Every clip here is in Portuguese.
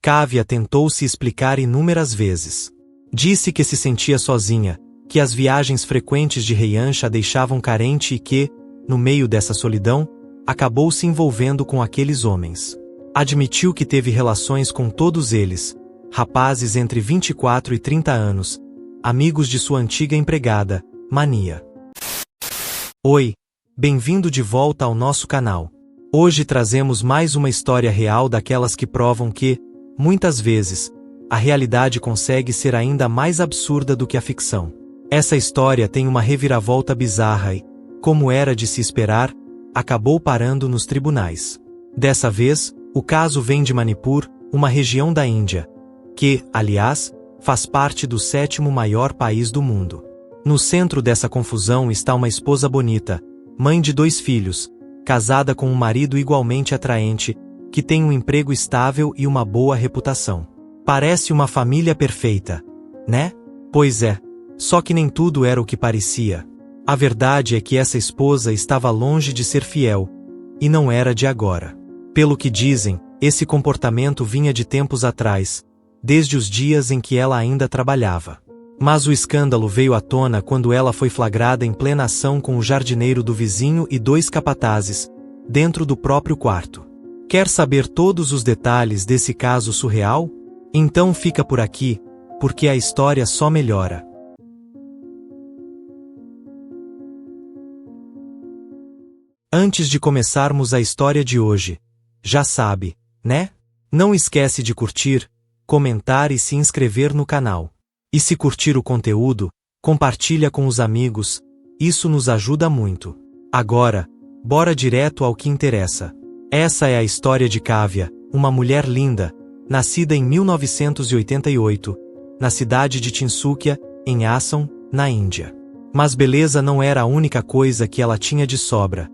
Kavya tentou se explicar inúmeras vezes. Disse que se sentia sozinha, que as viagens frequentes de Reyansh a deixavam carente e que, no meio dessa solidão, acabou se envolvendo com aqueles homens. Admitiu que teve relações com todos eles, rapazes entre 24 e 30 anos, amigos de sua antiga empregada, Mania. Oi, bem-vindo de volta ao nosso canal. Hoje trazemos mais uma história real daquelas que provam que, muitas vezes, a realidade consegue ser ainda mais absurda do que a ficção. Essa história tem uma reviravolta bizarra e, como era de se esperar, acabou parando nos tribunais. Dessa vez, o caso vem de Manipur, uma região da Índia, que, aliás, faz parte do 7º maior país do mundo. No centro dessa confusão está uma esposa bonita, mãe de 2 filhos, casada com um marido igualmente atraente, que tem um emprego estável e uma boa reputação. Parece uma família perfeita, né? Pois é, só que nem tudo era o que parecia. A verdade é que essa esposa estava longe de ser fiel, e não era de agora. Pelo que dizem, esse comportamento vinha de tempos atrás, desde os dias em que ela ainda trabalhava. Mas o escândalo veio à tona quando ela foi flagrada em plena ação com o jardineiro do vizinho e 2 capatazes, dentro do próprio quarto. Quer saber todos os detalhes desse caso surreal? Então fica por aqui, porque a história só melhora. Antes de começarmos a história de hoje, já sabe, né? Não esquece de curtir, comentar e se inscrever no canal. E se curtir o conteúdo, compartilha com os amigos, isso nos ajuda muito. Agora, bora direto ao que interessa. Essa é a história de Kavya, uma mulher linda, nascida em 1988, na cidade de Tinsukia, em Assam, na Índia. Mas beleza não era a única coisa que ela tinha de sobra.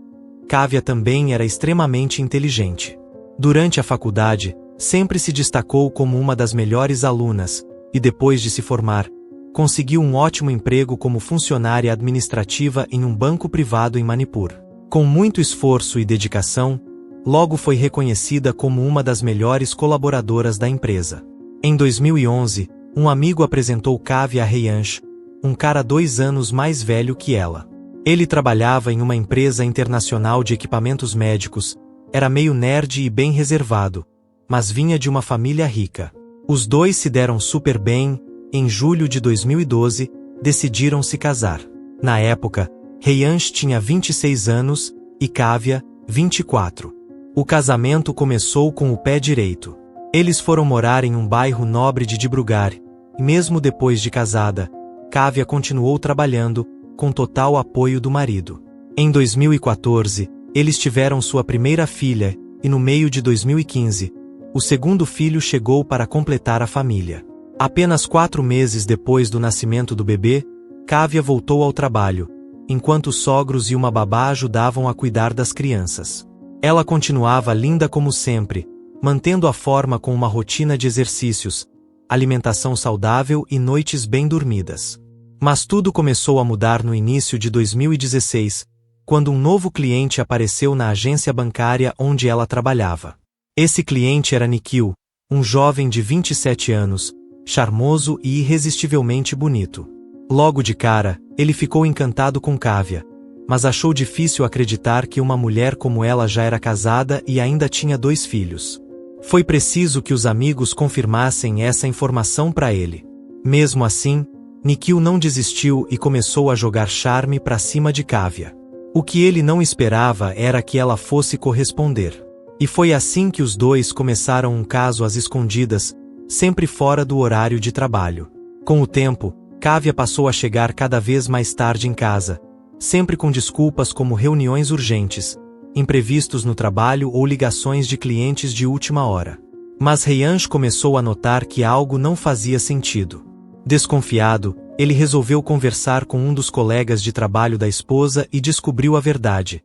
Kavya também era extremamente inteligente. Durante a faculdade, sempre se destacou como uma das melhores alunas, e depois de se formar, conseguiu um ótimo emprego como funcionária administrativa em um banco privado em Manipur. Com muito esforço e dedicação, logo foi reconhecida como uma das melhores colaboradoras da empresa. Em 2011, um amigo apresentou Kavya a Reyansh, um cara 2 anos mais velho que ela. Ele trabalhava em uma empresa internacional de equipamentos médicos, era meio nerd e bem reservado, mas vinha de uma família rica. Os dois se deram super bem, em julho de 2012, decidiram se casar. Na época, Reyansh tinha 26 anos e Kavya, 24. O casamento começou com o pé direito. Eles foram morar em um bairro nobre de Dibrugarh, e mesmo depois de casada, Kavya continuou trabalhando, com total apoio do marido. Em 2014, eles tiveram sua primeira filha, e no meio de 2015, o segundo filho chegou para completar a família. Apenas 4 meses depois do nascimento do bebê, Kavya voltou ao trabalho, enquanto os sogros e uma babá ajudavam a cuidar das crianças. Ela continuava linda como sempre, mantendo a forma com uma rotina de exercícios, alimentação saudável e noites bem dormidas. Mas tudo começou a mudar no início de 2016, quando um novo cliente apareceu na agência bancária onde ela trabalhava. Esse cliente era Nikhil, um jovem de 27 anos, charmoso e irresistivelmente bonito. Logo de cara, ele ficou encantado com Kavya, mas achou difícil acreditar que uma mulher como ela já era casada e ainda tinha 2 filhos. Foi preciso que os amigos confirmassem essa informação para ele. Mesmo assim, Nikhil não desistiu e começou a jogar charme para cima de Kavya. O que ele não esperava era que ela fosse corresponder. E foi assim que os dois começaram um caso às escondidas, sempre fora do horário de trabalho. Com o tempo, Kavya passou a chegar cada vez mais tarde em casa, sempre com desculpas como reuniões urgentes, imprevistos no trabalho ou ligações de clientes de última hora. Mas Reyansh começou a notar que algo não fazia sentido. Desconfiado, ele resolveu conversar com um dos colegas de trabalho da esposa e descobriu a verdade.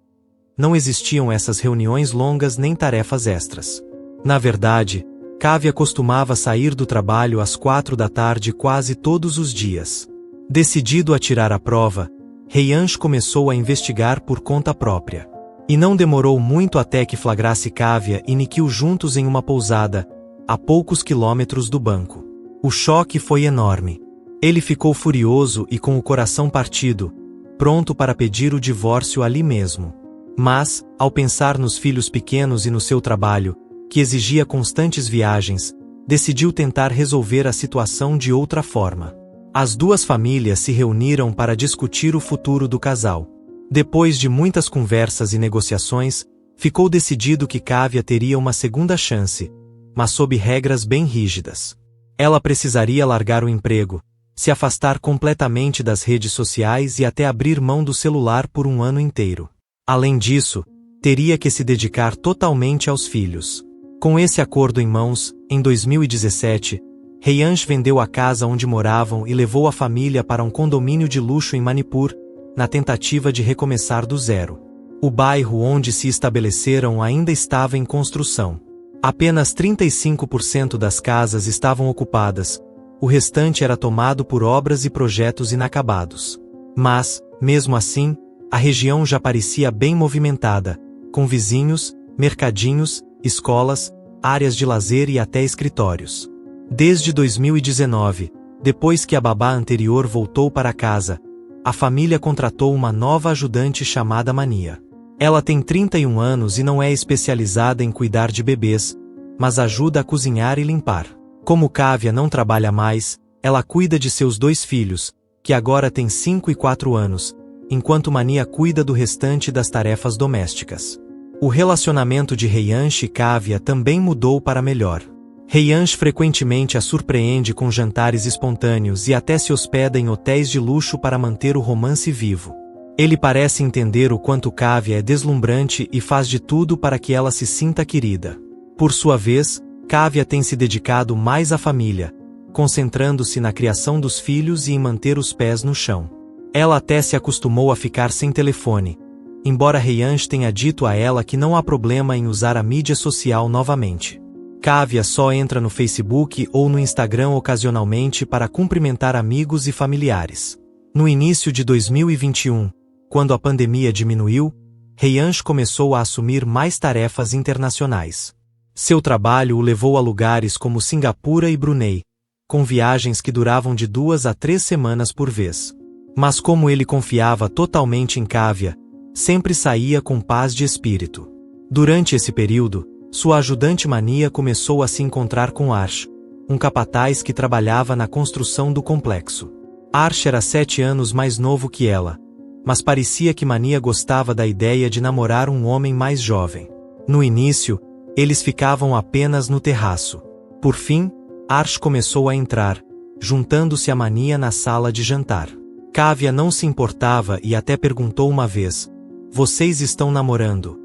Não existiam essas reuniões longas nem tarefas extras. Na verdade, Kavya costumava sair do trabalho às 4 da tarde quase todos os dias. Decidido a tirar a prova, Reyansh começou a investigar por conta própria. E não demorou muito até que flagrasse Kavya e Nikhil juntos em uma pousada, a poucos quilômetros do banco. O choque foi enorme. Ele ficou furioso e com o coração partido, pronto para pedir o divórcio ali mesmo. Mas, ao pensar nos filhos pequenos e no seu trabalho, que exigia constantes viagens, decidiu tentar resolver a situação de outra forma. As duas famílias se reuniram para discutir o futuro do casal. Depois de muitas conversas e negociações, ficou decidido que Kávia teria uma segunda chance, mas sob regras bem rígidas. Ela precisaria largar o emprego, se afastar completamente das redes sociais e até abrir mão do celular por um ano inteiro. Além disso, teria que se dedicar totalmente aos filhos. Com esse acordo em mãos, em 2017, Reyansh vendeu a casa onde moravam e levou a família para um condomínio de luxo em Manipur, na tentativa de recomeçar do zero. O bairro onde se estabeleceram ainda estava em construção. Apenas 35% das casas estavam ocupadas, o restante era tomado por obras e projetos inacabados. Mas, mesmo assim, a região já parecia bem movimentada, com vizinhos, mercadinhos, escolas, áreas de lazer e até escritórios. Desde 2019, depois que a babá anterior voltou para casa, a família contratou uma nova ajudante chamada Mania. Ela tem 31 anos e não é especializada em cuidar de bebês, mas ajuda a cozinhar e limpar. Como Kávia não trabalha mais, ela cuida de seus 2 filhos, que agora têm 5 e 4 anos, enquanto Mania cuida do restante das tarefas domésticas. O relacionamento de Reyansh e Kávia também mudou para melhor. Reyansh frequentemente a surpreende com jantares espontâneos e até se hospeda em hotéis de luxo para manter o romance vivo. Ele parece entender o quanto Kávia é deslumbrante e faz de tudo para que ela se sinta querida. Por sua vez, Kávia tem se dedicado mais à família, concentrando-se na criação dos filhos e em manter os pés no chão. Ela até se acostumou a ficar sem telefone, embora Reyansh tenha dito a ela que não há problema em usar a mídia social novamente. Kávia só entra no Facebook ou no Instagram ocasionalmente para cumprimentar amigos e familiares. No início de 2021, quando a pandemia diminuiu, Reyansh começou a assumir mais tarefas internacionais. Seu trabalho o levou a lugares como Singapura e Brunei, com viagens que duravam de 2 a 3 semanas por vez. Mas como ele confiava totalmente em Kávia, sempre saía com paz de espírito. Durante esse período, sua ajudante Mania começou a se encontrar com Arsh, um capataz que trabalhava na construção do complexo. Arsh era 7 anos mais novo que ela, mas parecia que Mania gostava da ideia de namorar um homem mais jovem. No início, eles ficavam apenas no terraço. Por fim, Arsh começou a entrar, juntando-se a Mania na sala de jantar. Kávia não se importava e até perguntou uma vez: "Vocês estão namorando?"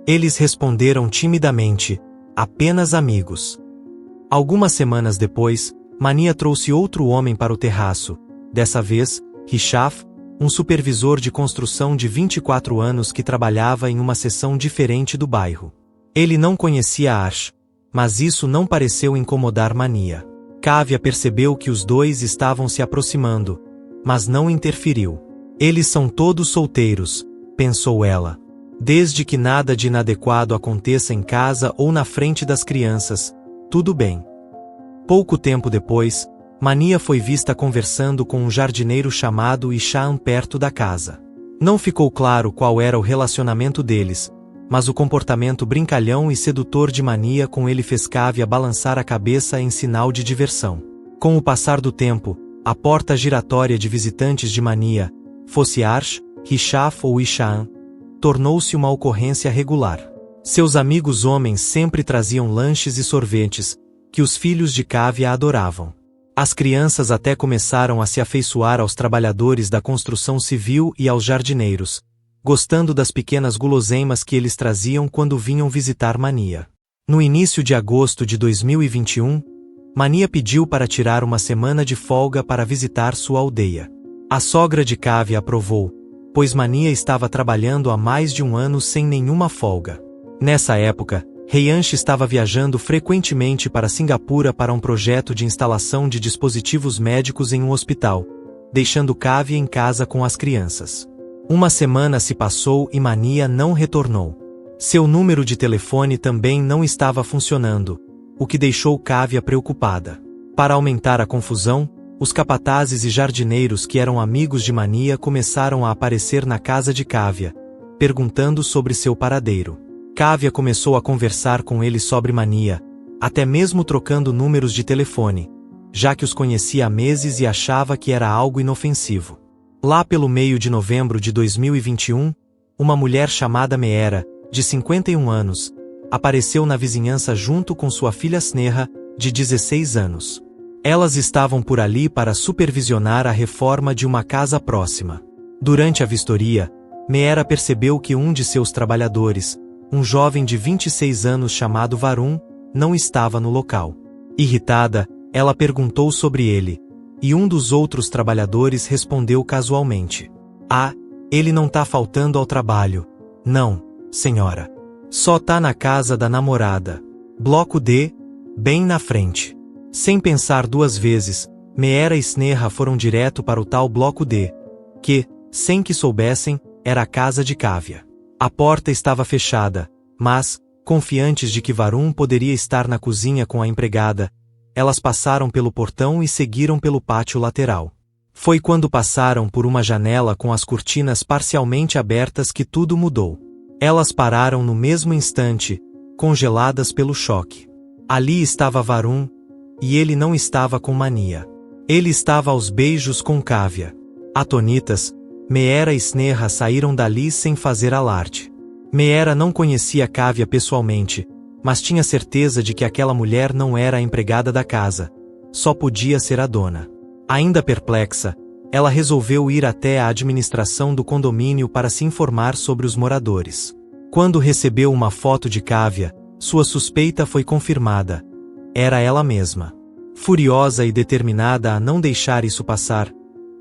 Eles responderam timidamente: "Apenas amigos." Algumas semanas depois, Mania trouxe outro homem para o terraço, dessa vez, Rishaf, um supervisor de construção de 24 anos que trabalhava em uma seção diferente do bairro. Ele não conhecia Arsh, mas isso não pareceu incomodar Mania. Kávia percebeu que os dois estavam se aproximando, mas não interferiu. Eles são todos solteiros, pensou ela. Desde que nada de inadequado aconteça em casa ou na frente das crianças, tudo bem. Pouco tempo depois, Mania foi vista conversando com um jardineiro chamado Ishaan perto da casa. Não ficou claro qual era o relacionamento deles, mas o comportamento brincalhão e sedutor de Mania com ele fez Kávia balançar a cabeça em sinal de diversão. Com o passar do tempo, a porta giratória de visitantes de Mania, fosse Arsh, Rishaf ou Ishaan, tornou-se uma ocorrência regular. Seus amigos homens sempre traziam lanches e sorvetes, que os filhos de Kávia adoravam. As crianças até começaram a se afeiçoar aos trabalhadores da construção civil e aos jardineiros, gostando das pequenas guloseimas que eles traziam quando vinham visitar Mania. No início de agosto de 2021, Mania pediu para tirar uma semana de folga para visitar sua aldeia. A sogra de Kávia aprovou, pois Mania estava trabalhando há mais de um ano sem nenhuma folga. Nessa época, Reyansh estava viajando frequentemente para Singapura para um projeto de instalação de dispositivos médicos em um hospital, deixando Kávia em casa com as crianças. Uma semana se passou e Mania não retornou. Seu número de telefone também não estava funcionando, o que deixou Kávia preocupada. Para aumentar a confusão, os capatazes e jardineiros que eram amigos de Mania começaram a aparecer na casa de Kávia, perguntando sobre seu paradeiro. Kávia começou a conversar com eles sobre Mania, até mesmo trocando números de telefone, já que os conhecia há meses e achava que era algo inofensivo. Lá pelo meio de novembro de 2021, uma mulher chamada Meera, de 51 anos, apareceu na vizinhança junto com sua filha Sneha, de 16 anos. Elas estavam por ali para supervisionar a reforma de uma casa próxima. Durante a vistoria, Meera percebeu que um de seus trabalhadores, um jovem de 26 anos chamado Varun, não estava no local. Irritada, ela perguntou sobre ele, e um dos outros trabalhadores respondeu casualmente: "Ah, ele não tá faltando ao trabalho. Não, senhora. Só tá na casa da namorada. Bloco D, bem na frente." Sem pensar duas vezes, Meera e Sneha foram direto para o tal bloco D, que, sem que soubessem, era a casa de Kávia. A porta estava fechada, mas, confiantes de que Varun poderia estar na cozinha com a empregada, elas passaram pelo portão e seguiram pelo pátio lateral. Foi quando passaram por uma janela com as cortinas parcialmente abertas que tudo mudou. Elas pararam no mesmo instante, congeladas pelo choque. Ali estava Varun, e ele não estava com Mania. Ele estava aos beijos com Kávia. Atonitas, Meera e Sneha saíram dali sem fazer alarde. Meera não conhecia Kávia pessoalmente, mas tinha certeza de que aquela mulher não era a empregada da casa. Só podia ser a dona. Ainda perplexa, ela resolveu ir até a administração do condomínio para se informar sobre os moradores. Quando recebeu uma foto de Kávia, sua suspeita foi confirmada. Era ela mesma. Furiosa e determinada a não deixar isso passar,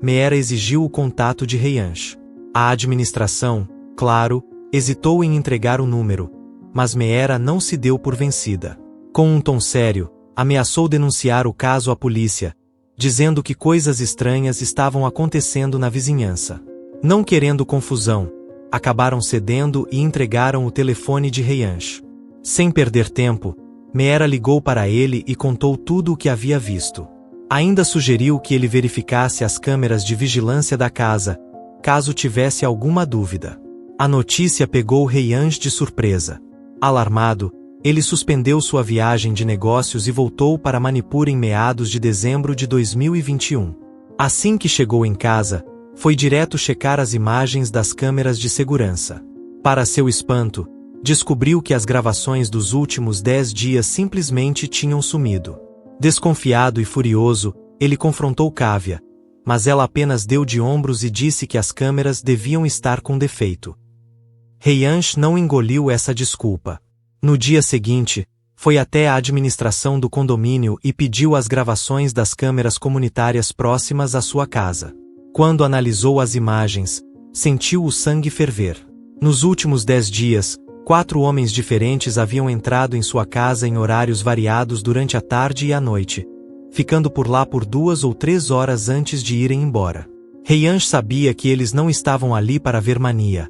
Meera exigiu o contato de Reyansh. A administração, claro, hesitou em entregar o número, mas Meera não se deu por vencida. Com um tom sério, ameaçou denunciar o caso à polícia, dizendo que coisas estranhas estavam acontecendo na vizinhança. Não querendo confusão, acabaram cedendo e entregaram o telefone de Reyansh. Sem perder tempo, Meera ligou para ele e contou tudo o que havia visto. Ainda sugeriu que ele verificasse as câmeras de vigilância da casa, caso tivesse alguma dúvida. A notícia pegou Reyansh de surpresa. Alarmado, ele suspendeu sua viagem de negócios e voltou para Manipur em meados de dezembro de 2021. Assim que chegou em casa, foi direto checar as imagens das câmeras de segurança. Para seu espanto, descobriu que as gravações dos últimos 10 dias simplesmente tinham sumido. Desconfiado e furioso, ele confrontou Kávia, mas ela apenas deu de ombros e disse que as câmeras deviam estar com defeito. Reyansh não engoliu essa desculpa. No dia seguinte, foi até a administração do condomínio e pediu as gravações das câmeras comunitárias próximas à sua casa. Quando analisou as imagens, sentiu o sangue ferver. Nos últimos 10 dias, 4 homens diferentes haviam entrado em sua casa em horários variados durante a tarde e a noite, ficando por lá por 2 ou 3 horas antes de irem embora. Reyansh sabia que eles não estavam ali para ver Mania.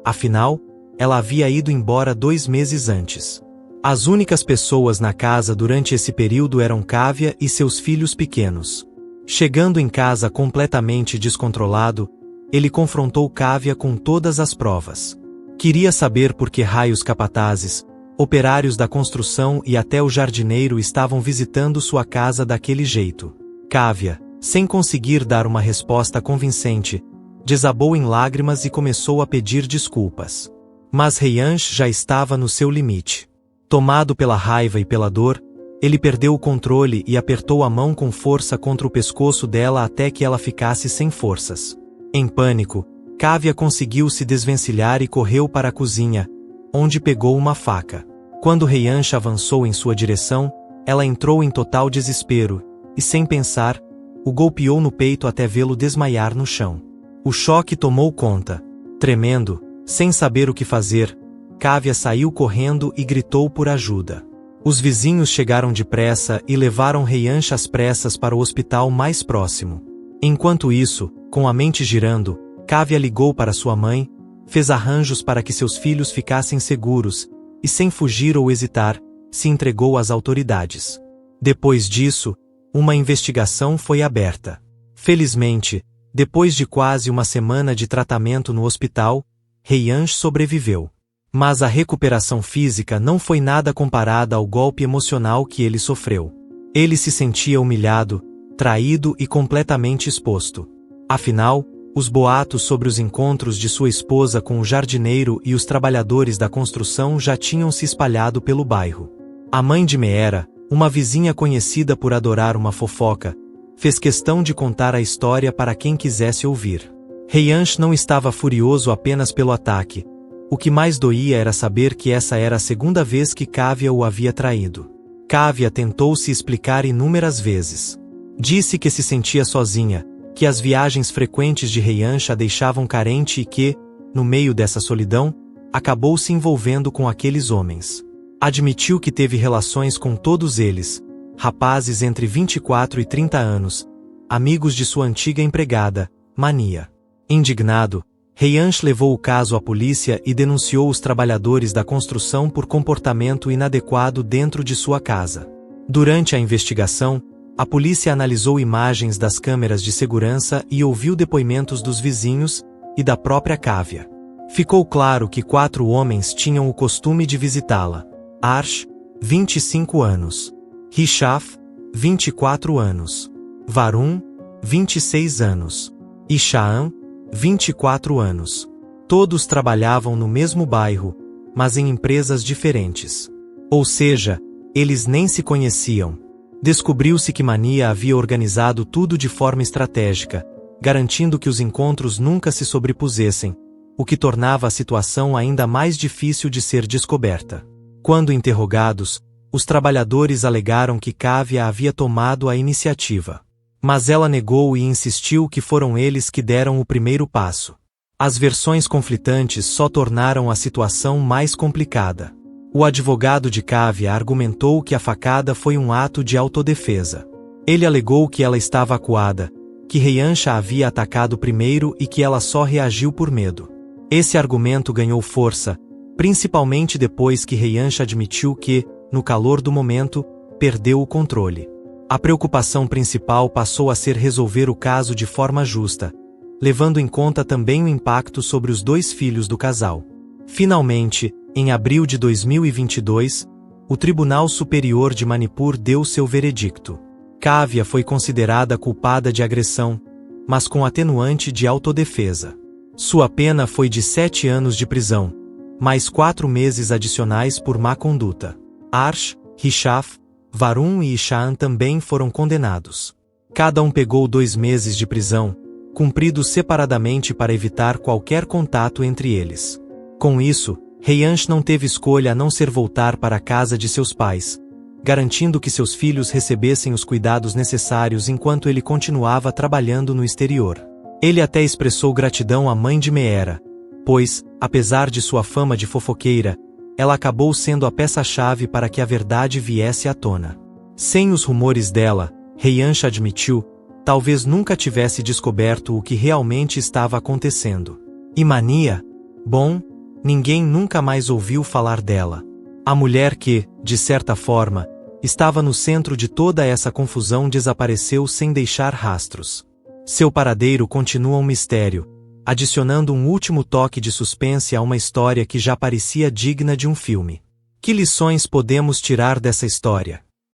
Afinal, ela havia ido embora 2 meses antes. As únicas pessoas na casa durante esse período eram Kávia e seus filhos pequenos. Chegando em casa completamente descontrolado, ele confrontou Kávia com todas as provas. Queria saber por que raios capatazes, operários da construção e até o jardineiro estavam visitando sua casa daquele jeito. Kávia, sem conseguir dar uma resposta convincente, desabou em lágrimas e começou a pedir desculpas. Mas Reyansh já estava no seu limite. Tomado pela raiva e pela dor, ele perdeu o controle e apertou a mão com força contra o pescoço dela até que ela ficasse sem forças. Em pânico, Kávia conseguiu se desvencilhar e correu para a cozinha, onde pegou uma faca. Quando Reyansh avançou em sua direção, ela entrou em total desespero, e sem pensar, o golpeou no peito até vê-lo desmaiar no chão. O choque tomou conta. Tremendo, sem saber o que fazer, Kávia saiu correndo e gritou por ajuda. Os vizinhos chegaram depressa e levaram Reyansh às pressas para o hospital mais próximo. Enquanto isso, com a mente girando, Kávia ligou para sua mãe, fez arranjos para que seus filhos ficassem seguros, e sem fugir ou hesitar, se entregou às autoridades. Depois disso, uma investigação foi aberta. Felizmente, depois de quase uma semana de tratamento no hospital, Heianch sobreviveu. Mas a recuperação física não foi nada comparada ao golpe emocional que ele sofreu. Ele se sentia humilhado, traído e completamente exposto. Afinal, os boatos sobre os encontros de sua esposa com o jardineiro e os trabalhadores da construção já tinham se espalhado pelo bairro. A mãe de Meera, uma vizinha conhecida por adorar uma fofoca, fez questão de contar a história para quem quisesse ouvir. Heianch não estava furioso apenas pelo ataque. O que mais doía era saber que essa era a segunda vez que Kavya o havia traído. Kavya tentou se explicar inúmeras vezes. Disse que se sentia sozinha, que as viagens frequentes de Heianch a deixavam carente e que, no meio dessa solidão, acabou se envolvendo com aqueles homens. Admitiu que teve relações com todos eles, rapazes entre 24 e 30 anos, amigos de sua antiga empregada, Mania. Indignado, Heianch levou o caso à polícia e denunciou os trabalhadores da construção por comportamento inadequado dentro de sua casa. Durante a investigação, a polícia analisou imagens das câmeras de segurança e ouviu depoimentos dos vizinhos e da própria Kavya. Ficou claro que 4 homens tinham o costume de visitá-la. Arsh, 25 anos. Rishaf, 24 anos. Varun, 26 anos. E Shaan, 24 anos. Todos trabalhavam no mesmo bairro, mas em empresas diferentes. Ou seja, eles nem se conheciam. Descobriu-se que Mania havia organizado tudo de forma estratégica, garantindo que os encontros nunca se sobrepusessem, o que tornava a situação ainda mais difícil de ser descoberta. Quando interrogados, os trabalhadores alegaram que Kavya havia tomado a iniciativa. Mas ela negou e insistiu que foram eles que deram o primeiro passo. As versões conflitantes só tornaram a situação mais complicada. O advogado de Kavya argumentou que a facada foi um ato de autodefesa. Ele alegou que ela estava acuada, que Heianch a havia atacado primeiro e que ela só reagiu por medo. Esse argumento ganhou força, principalmente depois que Heianch admitiu que, no calor do momento, perdeu o controle. A preocupação principal passou a ser resolver o caso de forma justa, levando em conta também o impacto sobre os 2 filhos do casal. Finalmente, em abril de 2022, o Tribunal Superior de Manipur deu seu veredicto. Kavya foi considerada culpada de agressão, mas com atenuante de autodefesa. Sua pena foi de 7 anos de prisão, mais 4 meses adicionais por má conduta. Arsh, Rishaf, Varun e Shaan também foram condenados. Cada um pegou 2 meses de prisão, cumpridos separadamente para evitar qualquer contato entre eles. Com isso, Heianch não teve escolha a não ser voltar para a casa de seus pais, garantindo que seus filhos recebessem os cuidados necessários enquanto ele continuava trabalhando no exterior. Ele até expressou gratidão à mãe de Meera, pois, apesar de sua fama de fofoqueira, ela acabou sendo a peça-chave para que a verdade viesse à tona. Sem os rumores dela, Heianch admitiu, talvez nunca tivesse descoberto o que realmente estava acontecendo. E Mania? Bom, ninguém nunca mais ouviu falar dela. A mulher que, de certa forma, estava no centro de toda essa confusão desapareceu sem deixar rastros. Seu paradeiro continua um mistério, adicionando um último toque de suspense a uma história que já parecia digna de um filme. Que lições podemos tirar dessa história?